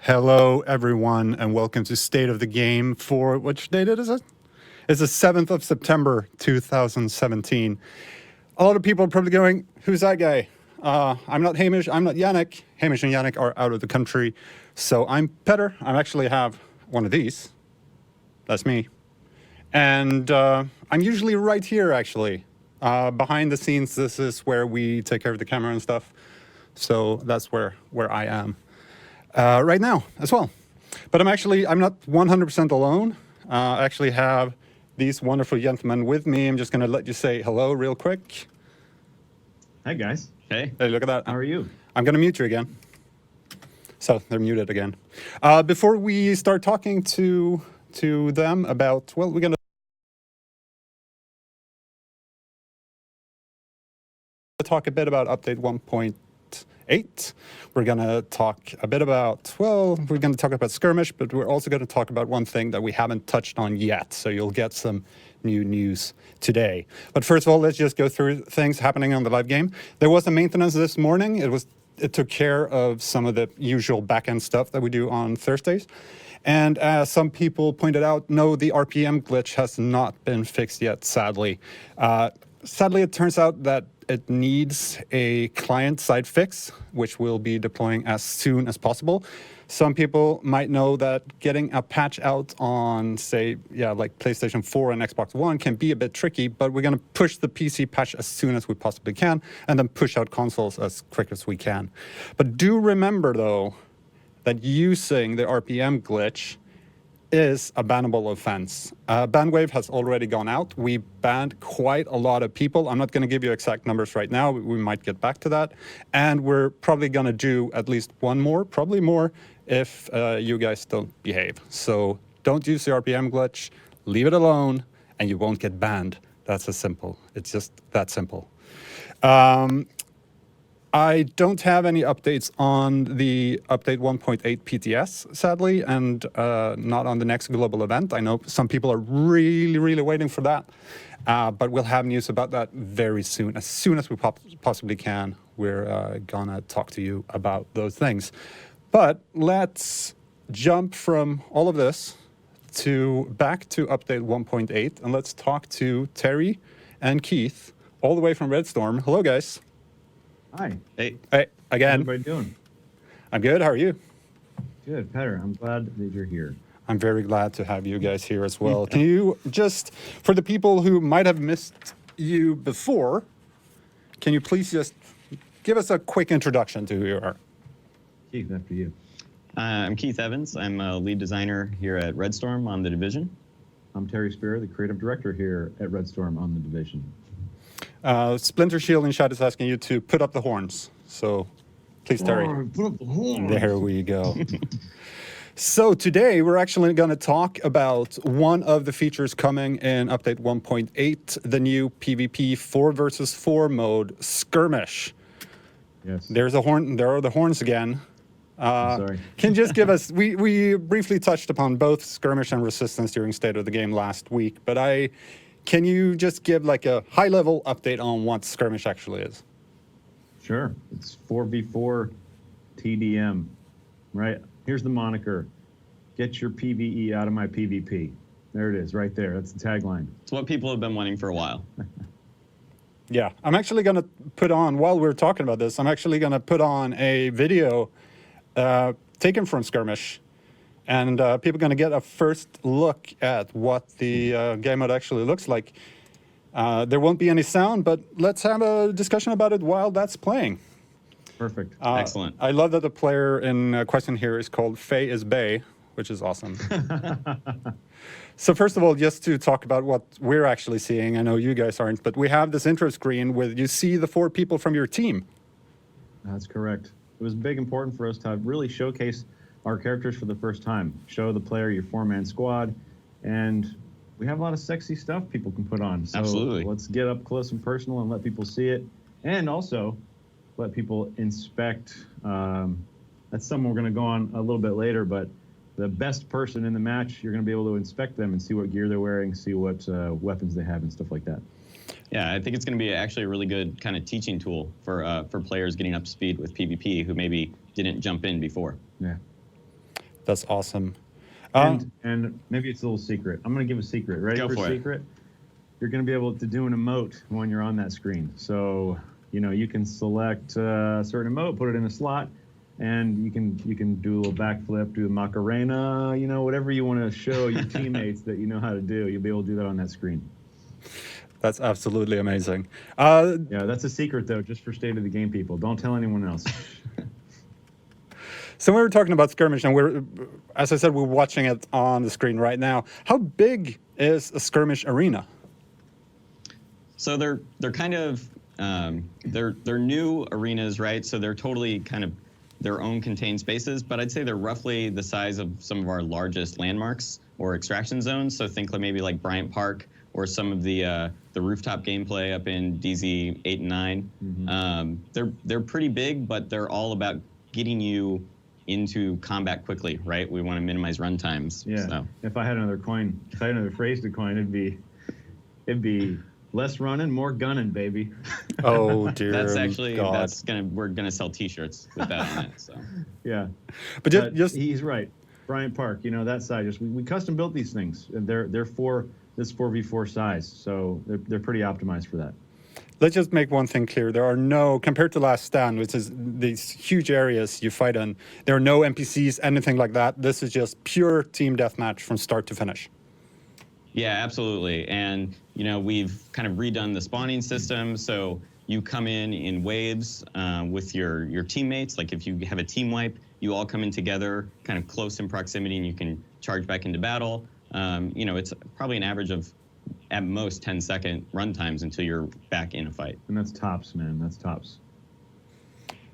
Hello, everyone, and welcome to State of the Game for, which date is it? It's the 7th of September, 2017. A lot of people are probably going, who's that guy? I'm not Hamish, I'm not Yannick. Hamish and Yannick are out of the country. So I'm Petter. I actually have one of these. That's me. And I'm usually right here, actually. Behind the scenes, this is where we take care of the camera and stuff. So that's where I am. Right now as well. But I'm not 100% alone. I actually have these wonderful gentlemen with me. I'm just going to let you say hello real quick. Hi, guys. Hey. Hey, look at that. How are you? I'm going to mute you again. So they're muted again. Before we start talking to them about, well, we're going to talk a bit about update 1.8. We're going to talk a bit about, well, we're going to talk about Skirmish, but we're also going to talk about one thing that we haven't touched on yet. So you'll get some new news today. But first of all, let's just go through things happening on the live game. There was a maintenance this morning. It took care of some of the usual back-end stuff that we do on Thursdays. And as some people pointed out, no, the RPM glitch has not been fixed yet, sadly. Sadly, it turns out that it needs a client-side fix, which we'll be deploying as soon as possible. Some people might know that getting a patch out on, say, like PlayStation 4 and Xbox One can be a bit tricky, but we're going to push the PC patch as soon as we possibly can, and then push out consoles as quick as we can. But do remember, though, that using the RPM glitch is a bannable offense. Ban wave has already gone out. We banned quite a lot of people. I'm not going to give you exact numbers right now. We might get back to that. And we're probably going to do at least one more, probably more, if you guys don't behave. So don't use the RPM glitch, leave it alone, and you won't get banned. That's as simple. It's just that simple. I don't have any updates on the update 1.8 PTS, sadly, and not on the next global event. I know some people are really waiting for that, but we'll have news about that very soon. As soon as we possibly can, we're gonna talk to you about those things. But let's jump from all of this back to update 1.8, and let's talk to Teri and Keith, all the way from Redstorm. Hello, guys. Hi. Hey, again. How's everybody doing? I'm good. How are you? Good, Petter. I'm glad that you're here. I'm very glad to have you guys here as well. Can you just, for the people who might have missed you before, can you please just give us a quick introduction to who you are? Keith, after you. I'm Keith Evans. I'm a lead designer here at Redstorm on the Division. I'm Teri Spear, the creative director here at Redstorm on the Division. Splinter Shield in chat is asking you to put up the horns. So please, Teri. Put up the horns. There we go. So today we're actually going to talk about one of the features coming in update 1.8, the new PvP 4 versus 4 mode, Skirmish. Yes. There are the horns again. Sorry. Can you just give us, we briefly touched upon both Skirmish and Resistance during State of the Game last week, but can you just give like a high-level update on what Skirmish actually is? Sure. It's 4v4 TDM, right? Here's the moniker. Get your PvE out of my PvP. There it is, right there. That's the tagline. It's what people have been wanting for a while. Yeah, I'm actually going to put on, while we're talking about this, I'm actually going to put on a video taken from Skirmish. And people are going to get a first look at what the game mode actually looks like. There won't be any sound, but let's have a discussion about it while that's playing. Perfect. Excellent. I love that the player in question here is called Faye is Bay, which is awesome. So first of all, just to talk about what we're actually seeing, I know you guys aren't, but we have this intro screen where you see the 4 people from your team. That's correct. It was big important for us to really showcase our characters for the first time. Show the player your 4-man squad, and we have a lot of sexy stuff people can put on. So absolutely. Let's get up close and personal and let people see it, and also let people inspect. That's something we're going to go on a little bit later, but the best person in the match, you're going to be able to inspect them and see what gear they're wearing, see what weapons they have and stuff like that. Yeah, I think it's going to be actually a really good kind of teaching tool for players getting up to speed with PvP who maybe didn't jump in before. Yeah. That's awesome. And maybe it's a little secret. I'm going to give a secret. Ready Go for for a it. secret? You're going to be able to do an emote when you're on that screen. So, you can select a certain emote, put it in a slot, and you can do a little backflip, do a Macarena, whatever you want to show your teammates that you know how to do. You'll be able to do that on that screen. That's absolutely amazing. Yeah, that's a secret, though, just for State of the Game people. Don't tell anyone else. So we were talking about Skirmish, and as I said, we're watching it on the screen right now. How big is a Skirmish arena? So they're kind of they're new arenas, right? So they're totally kind of their own contained spaces, but I'd say they're roughly the size of some of our largest landmarks or extraction zones. So think maybe like Bryant Park or some of the rooftop gameplay up in DZ 8 and 9. Mm-hmm. They're pretty big, but they're all about getting you into combat quickly, right? We want to minimize run times. Yeah. So. If I had another phrase to coin, it'd be less running, more gunning, baby. Oh dear. That's actually God. We're gonna sell T-shirts with that on it. So. Yeah. But just he's right. Bryant Park, that side. We custom built these things. They're for this 4v4 size, so they're pretty optimized for that. Let's just make one thing clear. There are no, compared to Last Stand, which is these huge areas you fight in, there are no NPCs, anything like that. This is just pure team deathmatch from start to finish. Yeah, absolutely. And, we've kind of redone the spawning system. So you come in waves with your teammates. Like if you have a team wipe, you all come in together, kind of close in proximity, and you can charge back into battle. It's probably an average of at most 10-second run times until you're back in a fight. And that's tops, man. That's tops.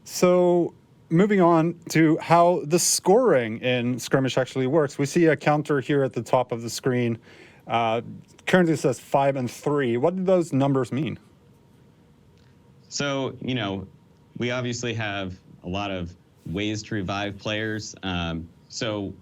So moving on to how the scoring in Skirmish actually works. We see a counter here at the top of the screen. Currently says 5 and 3. What do those numbers mean? So, we obviously have a lot of ways to revive players. So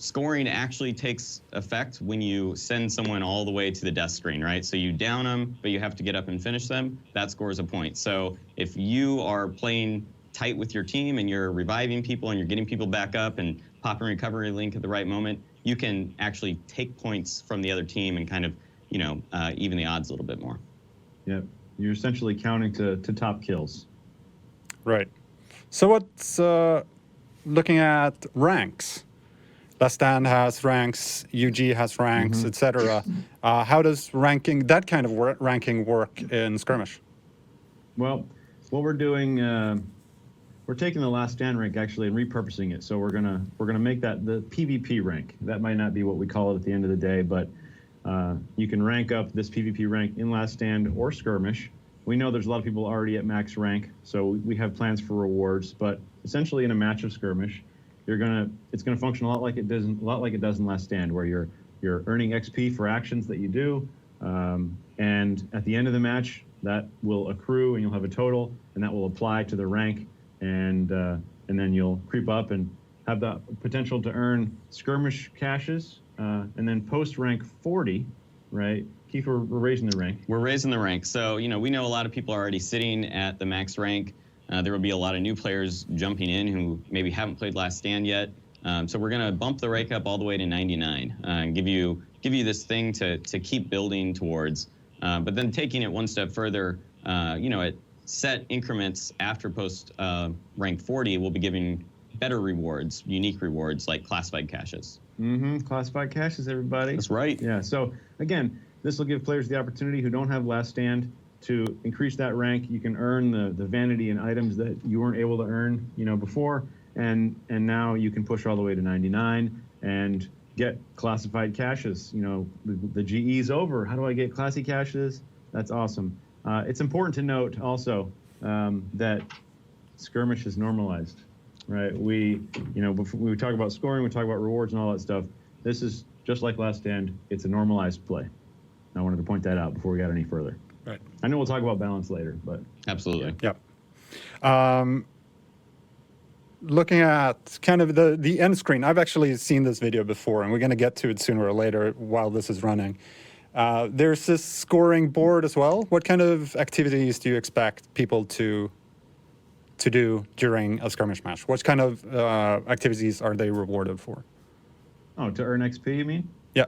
scoring actually takes effect when you send someone all the way to the death screen, right? So you down them, but you have to get up and finish them. That scores a point. So if you are playing tight with your team and you're reviving people and you're getting people back up and popping recovery link at the right moment, you can actually take points from the other team and kind of, even the odds a little bit more. Yep. You're essentially counting to top kills. Right. So what's looking at ranks? Last Stand has ranks, UG has ranks, etc. How does that kind of ranking work in Skirmish? Well, what we're doing, we're taking the Last Stand rank actually and repurposing it. So we're gonna make that the PvP rank. That might not be what we call it at the end of the day, but you can rank up this PvP rank in Last Stand or Skirmish. We know there's a lot of people already at max rank, so we have plans for rewards. But essentially, in a match of Skirmish, it's gonna function a lot like it does in Last Stand, where you're earning XP for actions that you do, and at the end of the match, that will accrue, and you'll have a total, and that will apply to the rank, and then you'll creep up and have the potential to earn Skirmish caches, and then post rank 40, right? Keith, we're raising the rank. We're raising the rank. So, we know a lot of people are already sitting at the max rank. There will be a lot of new players jumping in who maybe haven't played Last Stand yet. So we're going to bump the rank up all the way to 99 and give you this thing to keep building towards. But then taking it one step further, at set increments after post rank 40, we'll be giving better rewards, unique rewards like classified caches. Classified caches, everybody. That's right. Yeah. So again, this will give players the opportunity who don't have Last Stand to increase that rank. You can earn the vanity and items that you weren't able to earn, before, and now you can push all the way to 99 and get classified caches. The GE's over. How do I get classy caches? That's awesome. It's important to note also that Skirmish is normalized, right? Before we talk about scoring, we talk about rewards and all that stuff. This is just like Last Stand. It's a normalized play. I wanted to point that out before we got any further. Right. I know we'll talk about balance later, but absolutely. Yeah. Looking at kind of the end screen, I've actually seen this video before, and we're going to get to it sooner or later while this is running. There's this scoring board as well. What kind of activities do you expect people to to do during a skirmish match? What kind of activities are they rewarded for? Oh, to earn XP, you mean? Yeah.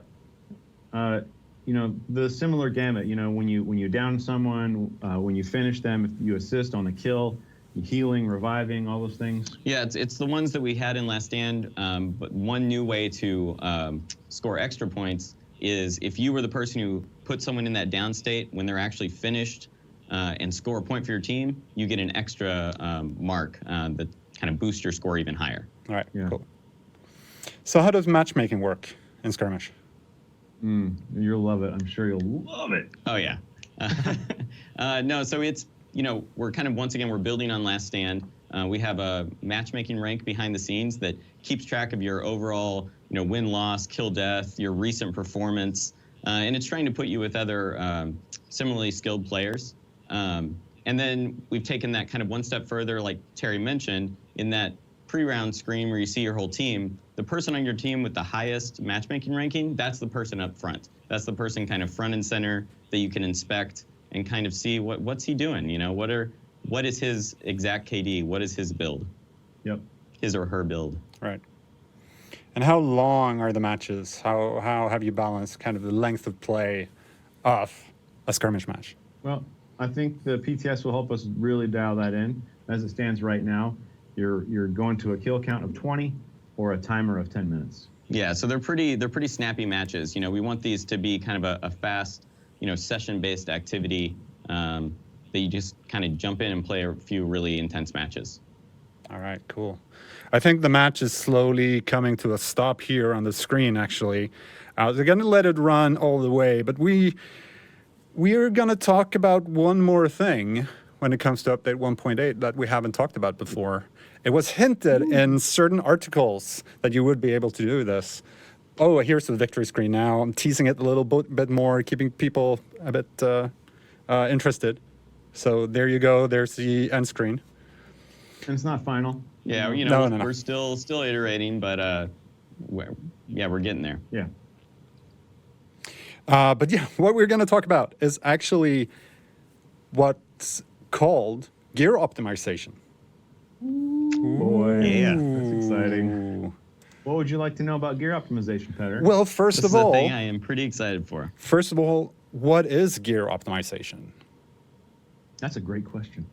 You know, the similar gamut. You know, when you down someone, when you finish them, if you assist on a kill, healing, reviving, all those things. Yeah, it's the ones that we had in Last Stand. But one new way to score extra points is if you were the person who put someone in that down state when they're actually finished and score a point for your team, you get an extra mark that kind of boosts your score even higher. All right, Yeah. cool. So how does matchmaking work in skirmish? You'll love it. I'm sure you'll love it. Oh, yeah. No, so it's, you know, we're kind of, once again, we're building on Last Stand. We have a matchmaking rank behind the scenes that keeps track of your overall, you know, win-loss, kill-death, your recent performance, and it's trying to put you with other similarly skilled players. And then we've taken that kind of one step further, like Teri mentioned, in that pre-round screen where you see your whole team. The person on your team with the highest matchmaking ranking, that's the person up front. That's the person kind of front and center that you can inspect and kind of see what's he doing, you know, what is his exact KD, what is his build? Yep. His or her build. Right. And how long are the matches? How have you balanced kind of the length of play of a skirmish match? Well, I think the PTS will help us really dial that in. As it stands right now, you're going to a kill count of 20 or a timer of 10 minutes. Yeah, so they're pretty snappy matches. You know, we want these to be kind of a fast, you know, session-based activity that you just kind of jump in and play a few really intense matches. All right, cool. I think the match is slowly coming to a stop here on the screen, actually. They're going to let it run all the way, but we are going to talk about one more thing when it comes to update 1.8 that we haven't talked about before. It was hinted in certain articles that you would be able to do this. Oh, here's the victory screen now. I'm teasing it a little bit more, keeping people a bit interested. So there you go. There's the end screen. And it's not final. Yeah, you know, No. we're still iterating, but we're getting there. Yeah. But yeah, what we're going to talk about is actually what's called gear optimization. Boy, Yeah. that's exciting. What would you like to know about gear optimization, Petter? Well, first This of is the all, thing I am pretty excited for. what is gear optimization? That's a great question.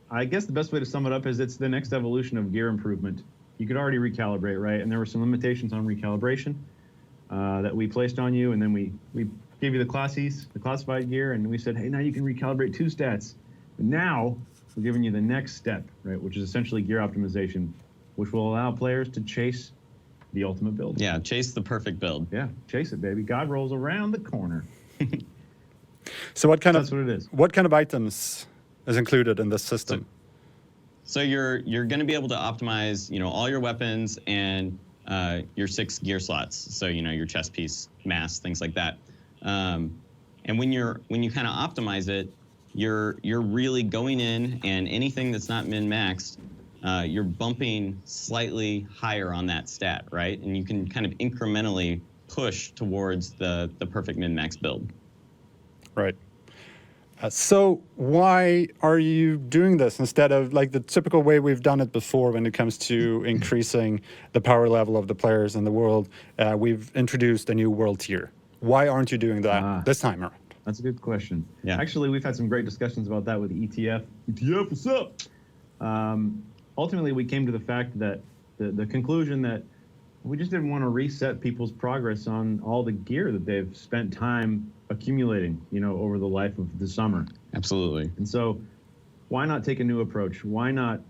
I guess the best way to sum it up is it's the next evolution of gear improvement. You could already recalibrate, right? And there were some limitations on recalibration that we placed on you, and then we gave you the classified gear, and we said, hey, now you can recalibrate 2 stats. But now we're giving you the next step, right, which is essentially gear optimization, which will allow players to chase the ultimate build. Yeah, chase the perfect build. Yeah, chase it, baby. God rolls around the corner. So That's what it is. What kind of items is included in this system? So you're going to be able to optimize, you know, all your weapons and your 6 gear slots. So, you know, your chest piece, mask, things like that. And when you kind of optimize it, you're really going in, and anything that's not min-maxed, you're bumping slightly higher on that stat, right? And you can kind of incrementally push towards the perfect min-max build. Right. So why are you doing this instead of like the typical way we've done it before when it comes to increasing the power level of the players in the world? We've introduced a new world tier. Why aren't you doing that this time around? That's a good question. Yeah. Actually, we've had some great discussions about that with the ETF. ETF, what's up? Ultimately, we came to the fact that the conclusion that we just didn't want to reset people's progress on all the gear that they've spent time accumulating, you know, over the life of the summer. Absolutely. And so why not take a new approach? Why not?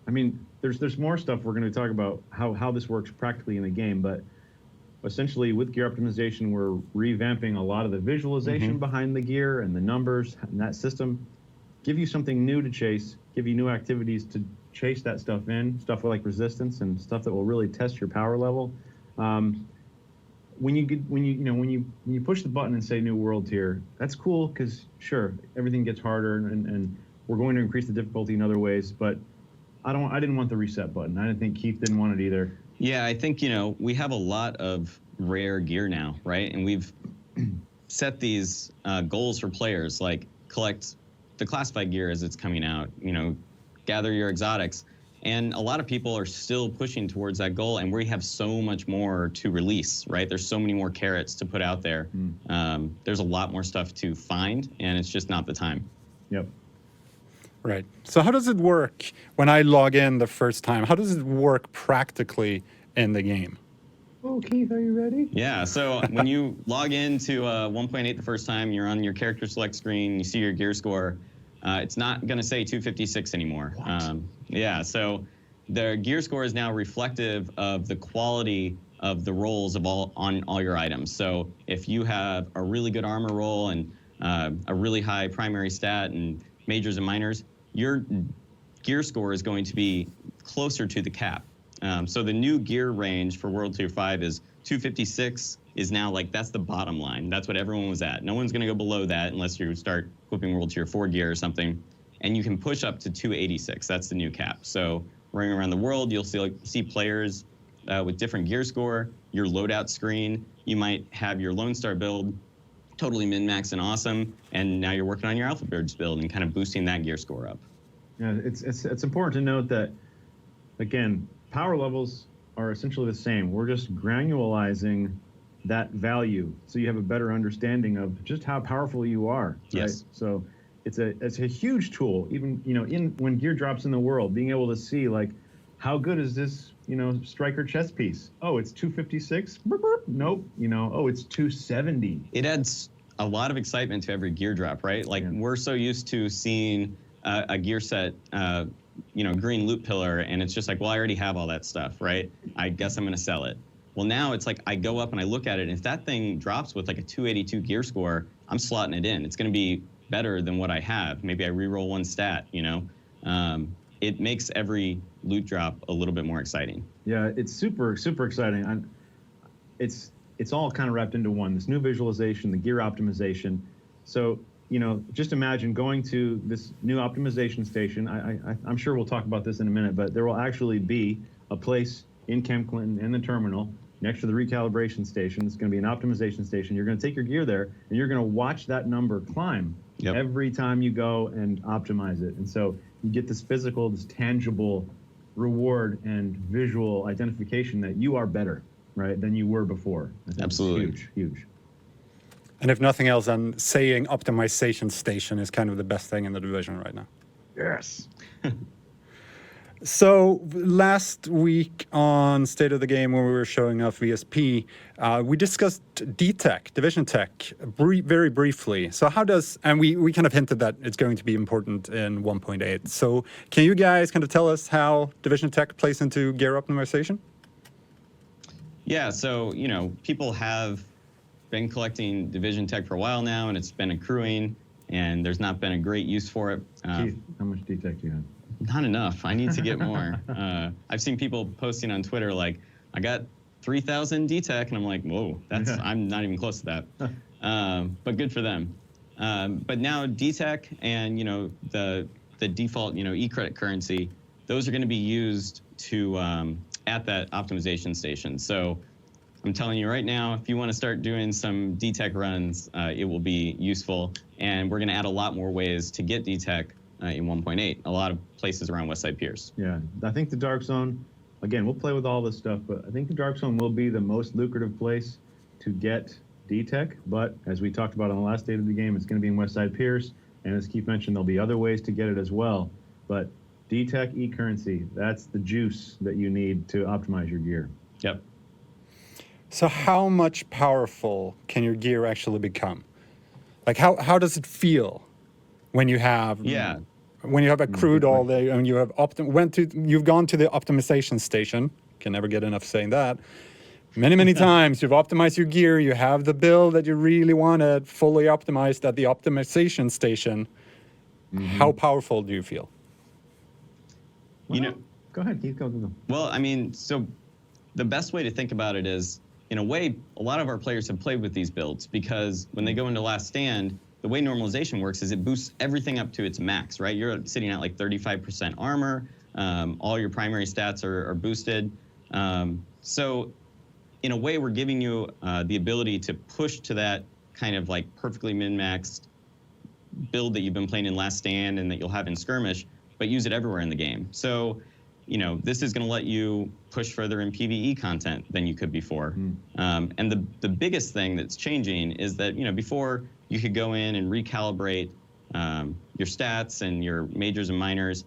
I mean, there's more stuff we're going to talk about how this works practically in the game, but essentially with gear optimization, we're revamping a lot of the visualization behind the gear and the numbers and that system. Give you something new to chase, give you new activities to chase that stuff in, stuff like resistance and stuff that will really test your power level. When you push the button and say new world tier, that's cool because sure, everything gets harder and we're going to increase the difficulty in other ways, but I didn't want the reset button. I didn't think Keith didn't want it either. Yeah, I think, you know, we have a lot of rare gear now, right? And we've set these goals for players, like collect the classified gear as it's coming out. You know, gather your exotics. And a lot of people are still pushing towards that goal, and we have so much more to release, right? There's so many more carrots to put out there. There's a lot more stuff to find, and it's just not the time. Yep. Right. So how does it work when I log in the first time? How does it work practically in the game? Oh, Keith, are you ready? Yeah, so when you log into 1.8 the first time, you're on your character select screen, you see your gear score. It's not going to say 256 anymore. Yeah, so the gear score is now reflective of the quality of the rolls of on all your items. So if you have a really good armor roll and a really high primary stat and majors and minors, your gear score is going to be closer to the cap. So the new gear range for World Tier 5 is 256 is now like, that's the bottom line. That's what everyone was at. No one's going to go below that unless you start equipping World Tier 4 gear or something. And you can push up to 286. That's the new cap. So running around the world, you'll see players with different gear score, your loadout screen. You might have your Lone Star build totally min-max and awesome, and now you're working on your Alpha Birds build and kind of boosting that gear score up. Yeah, it's important to note that, again, power levels are essentially the same. We're just granularizing that value so you have a better understanding of just how powerful you are. Right? Yes. So it's a huge tool. Even when gear drops in the world, being able to see like how good is this striker chest piece? Oh, it's 256. Nope. Oh, it's 270. It adds a lot of excitement to every gear drop, right? Like we're so used to seeing a gear set. Green loot pillar, and it's just like, well, I already have all that stuff, right? I guess I'm going to sell it. Well, now it's like I go up and I look at it, and if that thing drops with like a 282 gear score, I'm slotting it in. It's going to be better than what I have. Maybe I reroll one stat, It makes every loot drop a little bit more exciting. Yeah, it's super, super exciting. It's all kind of wrapped into one. This new visualization, the gear optimization. So, just imagine going to this new optimization station. I'm sure we'll talk about this in a minute, but there will actually be a place in Camp Clinton in the terminal next to the recalibration station. It's going to be an optimization station. You're going to take your gear there, and you're going to watch that number climb every time you go and optimize it. And so you get this physical, this tangible reward and visual identification that you are better, right, than you were before. I think Absolutely. It's huge. And if nothing else, then saying optimization station is kind of the best thing in the division right now. Yes. So last week on State of the Game, when we were showing off VSP, we discussed D-Tech, Division Tech, very briefly. So and we kind of hinted that it's going to be important in 1.8. So can you guys kind of tell us how Division Tech plays into gear optimization? Yeah, so, people have been collecting Division Tech for a while now, and it's been accruing, and there's not been a great use for it. Keith, how much D-Tech do you have? Not enough. I need to get more. I've seen people posting on Twitter like, I got 3,000 D-Tech, and I'm like, whoa, I'm not even close to that. But good for them. But now D-Tech and the default e-credit currency, those are going to be used to at that optimization station. So I'm telling you right now, if you want to start doing some D-Tech runs, it will be useful, and we're going to add a lot more ways to get D-Tech in 1.8. A lot of places around Westside Piers. Yeah, I think the Dark Zone, again, we'll play with all this stuff, but I think the Dark Zone will be the most lucrative place to get D-Tech. But as we talked about on the last State of the Game, it's going to be in Westside Piers, and as Keith mentioned, there'll be other ways to get it as well. But D-Tech e-currency, that's the juice that you need to optimize your gear. Yep. So how much powerful can your gear actually become? Like how does it feel when you have when you have accrued all day and you have you've gone to the optimization station? Can never get enough saying that. Many times you've optimized your gear, you have the build that you really wanted fully optimized at the optimization station. How powerful do you feel? Well, go ahead, Keith, go. Well, I mean, so the best way to think about it is, in a way, a lot of our players have played with these builds because when they go into Last Stand, the way normalization works is it boosts everything up to its max, right? You're sitting at like 35% armor. All your primary stats are boosted. So in a way, we're giving you the ability to push to that kind of like perfectly min-maxed build that you've been playing in Last Stand and that you'll have in Skirmish, but use it everywhere in the game. So, you know, this is going to let you push further in PvE content than you could before. And the biggest thing that's changing is that, you know, before you could go in and recalibrate your stats and your majors and minors,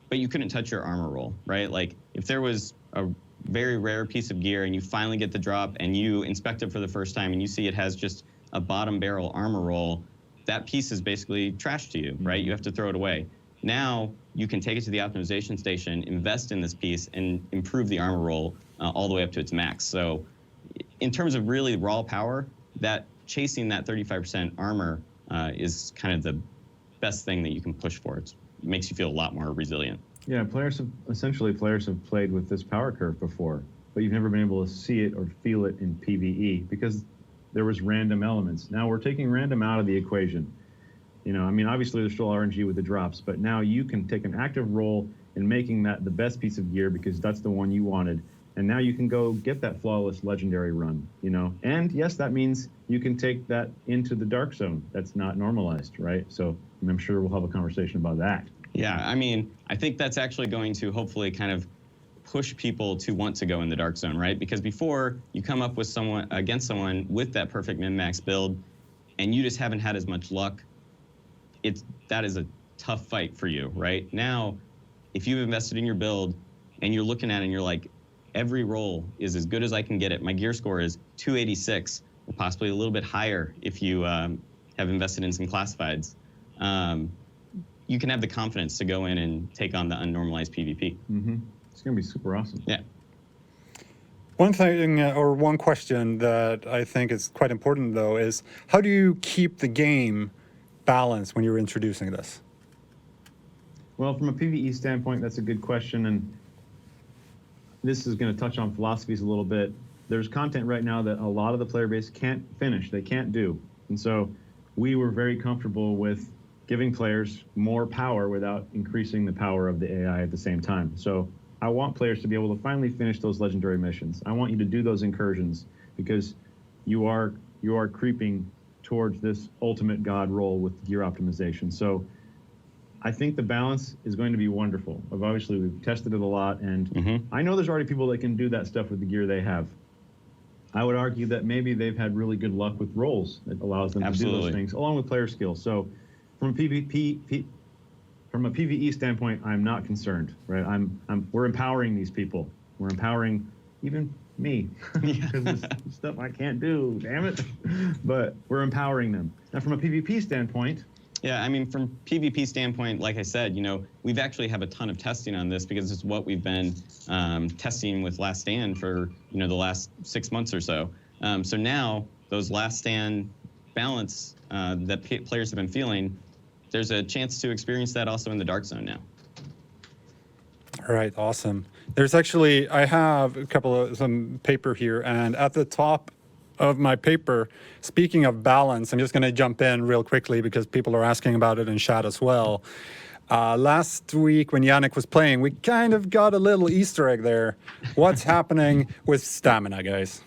but you couldn't touch your armor roll, right? Like if there was a very rare piece of gear and you finally get the drop and you inspect it for the first time and you see it has just a bottom barrel armor roll, that piece is basically trash to you, right? You have to throw it away. Now you can take it to the optimization station, invest in this piece, and improve the armor roll all the way up to its max. So in terms of really raw power, that chasing that 35% armor is kind of the best thing that you can push for. It makes you feel a lot more resilient. Yeah, players have played with this power curve before, but you've never been able to see it or feel it in PvE because there was random elements. Now we're taking random out of the equation. You know, I mean, obviously there's still RNG with the drops, but now you can take an active role in making that the best piece of gear because that's the one you wanted. And now you can go get that flawless legendary run, you know? And yes, that means you can take that into the dark zone. That's not normalized, right? So I'm sure we'll have a conversation about that. Yeah, I mean, I think that's actually going to hopefully kind of push people to want to go in the dark zone, right? Because before you come up with someone against someone with that perfect min-max build and you just haven't had as much luck, that is a tough fight for you, right? Now, if you've invested in your build and you're looking at it and you're like, every roll is as good as I can get it. My gear score is 286, or possibly a little bit higher if you have invested in some classifieds. You can have the confidence to go in and take on the unnormalized PvP. It's going to be super awesome. Yeah. One thing or one question that I think is quite important, though, is how do you keep the game balanced when you're introducing this? Well, from a PvE standpoint, that's a good question. And this is going to touch on philosophies a little bit. There's content right now that a lot of the player base can't finish. They can't do. And so we were very comfortable with giving players more power without increasing the power of the AI at the same time. So I want players to be able to finally finish those legendary missions. I want you to do those incursions because you are creeping towards this ultimate god role with gear optimization. So I think the balance is going to be wonderful. We've tested it a lot, and I know there's already people that can do that stuff with the gear they have. I would argue that maybe they've had really good luck with roles that allows them to do those things, along with player skills. So from a PvE standpoint, I'm not concerned, right? We're empowering these people. We're empowering even me, because there's stuff I can't do, damn it. But we're empowering them. Now, from a PvP standpoint, yeah, I mean, from PvP standpoint, like I said, you know, we've actually have a ton of testing on this because it's what we've been testing with Last Stand for, you know, the last 6 months or so. So now those Last Stand balance that players have been feeling, there's a chance to experience that also in the dark zone now. All right, awesome. There's actually, I have some paper here, and at the top of my paper, speaking of balance, I'm just going to jump in real quickly because people are asking about it in chat as well. Last week when Yannick was playing, we kind of got a little Easter egg there. What's happening with stamina, guys?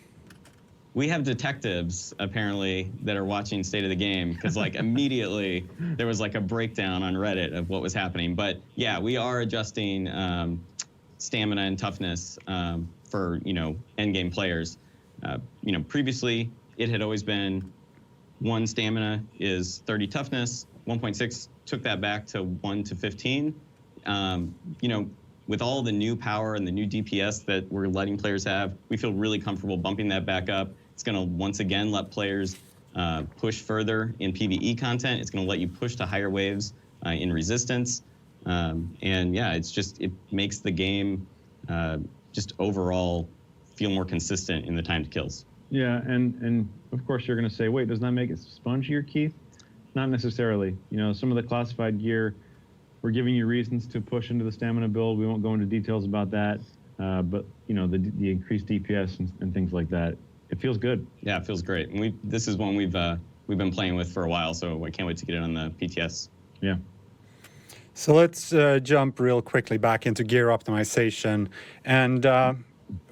We have detectives, apparently, that are watching State of the Game, because, like, immediately there was, like, a breakdown on Reddit of what was happening. But, yeah, we are adjusting stamina and toughness for, you know, endgame players. You know, previously, it had always been 1 stamina is 30 toughness. 1.6 took that back to 1 to 15. You know, with all the new power and the new DPS that we're letting players have, we feel really comfortable bumping that back up. It's going to, once again, let players push further in PvE content. It's going to let you push to higher waves in resistance. And, yeah, it makes the game just overall feel more consistent in the time to kills. Yeah, and of course you're going to say, wait, doesn't that make it spongier, Keith? Not necessarily. You know, some of the classified gear, we're giving you reasons to push into the stamina build. We won't go into details about that, but you know, the increased DPS and things like that. It feels good. Yeah, it feels great. And this is one we've been playing with for a while, so I can't wait to get it on the PTS. Yeah. So let's jump real quickly back into gear optimization, and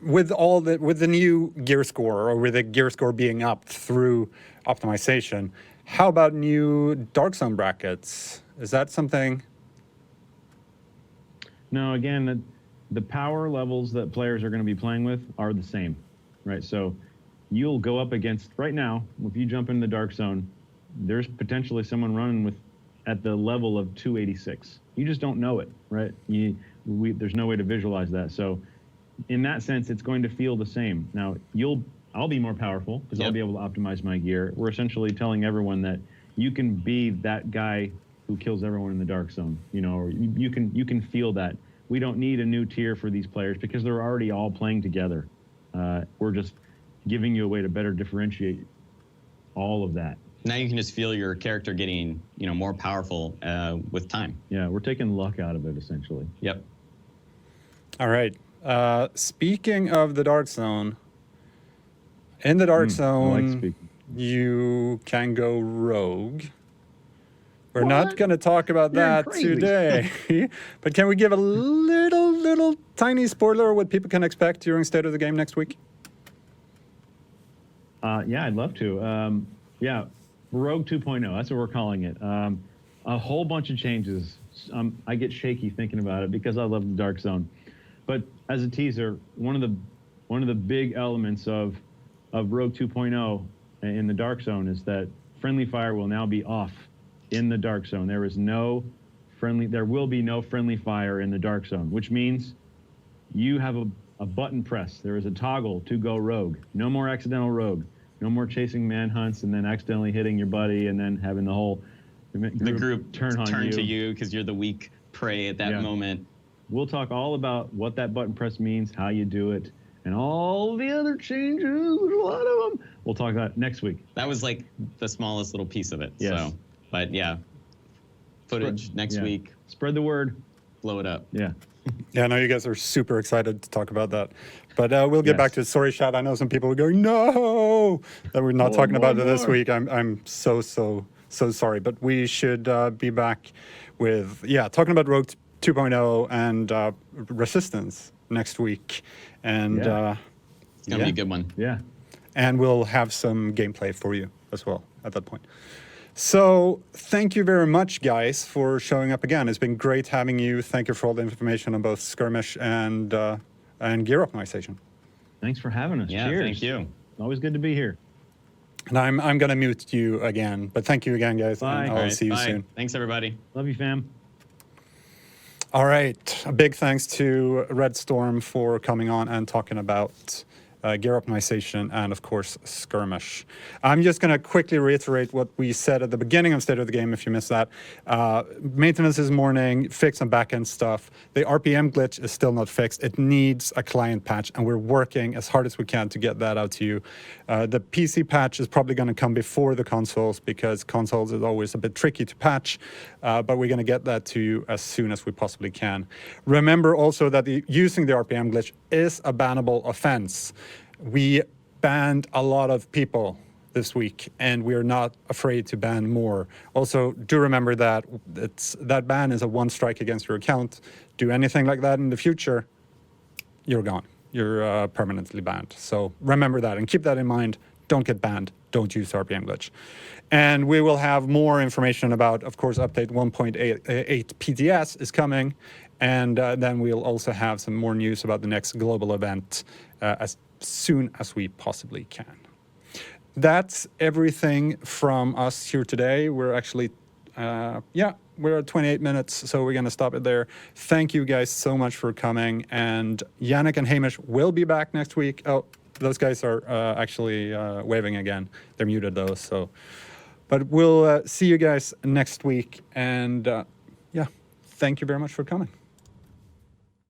with the new gear score, or with the gear score being up through optimization, How about new Dark Zone brackets? Is that something? No, again, the power levels that players are going to be playing with are the same, right? So you'll go up against, right now, if you jump into the Dark Zone, there's potentially someone running with at the level of 286. You just don't know it, right? There's no way to visualize that. So in that sense, it's going to feel the same. Now, I'll be more powerful because I'll be able to optimize my gear. We're essentially telling everyone that you can be that guy who kills everyone in the Dark Zone, or you can feel that. We don't need a new tier for these players because they're already all playing together. We're just giving you a way to better differentiate all of that. Now you can just feel your character getting, more powerful with time. Yeah, we're taking luck out of it, essentially. Yep. All right. Speaking of the Dark Zone, in the Dark Zone, you can go rogue. We're not going to talk about that today, but can we give a little tiny spoiler of what people can expect during State of the Game next week? Yeah, I'd love to. Yeah, Rogue 2.0, that's what we're calling it. A whole bunch of changes. I get shaky thinking about it because I love the Dark Zone. But as a teaser, one of the big elements of Rogue 2.0 in the Dark Zone is that friendly fire will now be off in the Dark Zone. There will be no friendly fire in the Dark Zone, which means you have a button press. There is a toggle to go rogue. No more accidental rogue. No more chasing manhunts and then accidentally hitting your buddy and then having the whole group turn to you because you're the weak prey at that moment. We'll talk all about what that button press means, how you do it, and all the other changes, a lot of them. We'll talk about next week. That was like the smallest little piece of it. Yes. So, but yeah, footage next week. Spread the word. Blow it up. Yeah. Yeah, I know you guys are super excited to talk about that. But we'll get back to it. Sorry, Shad. I know some people are going, no, that we're not talking about it this week. I'm so sorry. But we should be back with, talking about Rogue 2.0 and Resistance next week. And it's going to be a good one. Yeah. And we'll have some gameplay for you as well at that point. So thank you very much, guys, for showing up again. It's been great having you. Thank you for all the information on both Skirmish and gear optimization. Thanks for having us. Yeah, Cheers. thank you. Always good to be here. And I'm going to mute you again. But thank you again, guys. Bye. And I'll see you soon. Thanks, everybody. Love you, fam. All right. A big thanks to Redstorm for coming on and talking about gear optimization and, of course, Skirmish. I'm just going to quickly reiterate what we said at the beginning of State of the Game, if you missed that. Maintenance this morning, fix some backend stuff. The RPM glitch is still not fixed. It needs a client patch, and we're working as hard as we can to get that out to you. The PC patch is probably going to come before the consoles because consoles is always a bit tricky to patch, but we're going to get that to you as soon as we possibly can. Remember also that using the RPM glitch is a bannable offense. We banned a lot of people this week, and we're not afraid to ban more. Also, do remember that that ban is a one strike against your account. Do anything like that in the future, you're gone. You're permanently banned. So remember that and keep that in mind. Don't get banned. Don't use RPM glitch. And we will have more information about, of course, update 1.8 PTS is coming. And then we'll also have some more news about the next global event as soon as we possibly can. That's everything from us here today. We're actually, we're at 28 minutes, so we're going to stop it there. Thank you guys so much for coming. And Yannick and Hamish will be back next week. Oh, those guys are actually waving again. They're muted though, so. But we'll see you guys next week. And thank you very much for coming.